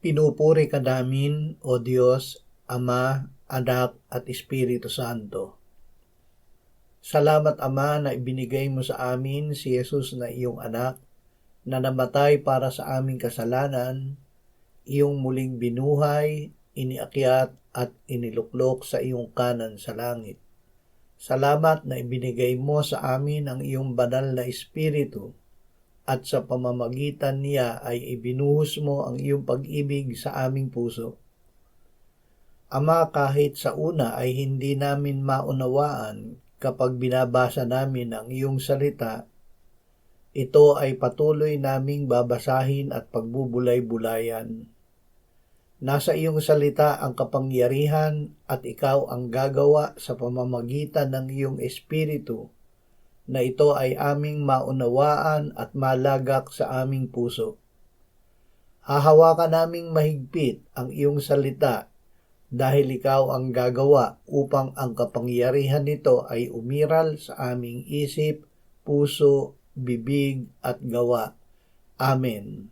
Pinupuri ka namin, O Diyos, Ama, Anak at Espiritu Santo. Salamat, Ama, na ibinigay mo sa amin si Jesus na iyong anak, na namatay para sa aming kasalanan, iyong muling binuhay, iniakyat at iniluklok sa iyong kanan sa langit. Salamat na ibinigay mo sa amin ang iyong banal na Espiritu, at sa pamamagitan niya ay ibinuhos mo ang iyong pag-ibig sa aming puso. Ama, kahit sa una ay hindi namin maunawaan kapag binabasa namin ang iyong salita, ito ay patuloy naming babasahin at pagbubulay-bulayan. Nasa iyong salita ang kapangyarihan at ikaw ang gagawa sa pamamagitan ng iyong Espiritu, na ito ay aming maunawaan at malagak sa aming puso. Hahawakan naming mahigpit ang iyong salita dahil ikaw ang gagawa upang ang kapangyarihan nito ay umiral sa aming isip, puso, bibig at gawa. Amen.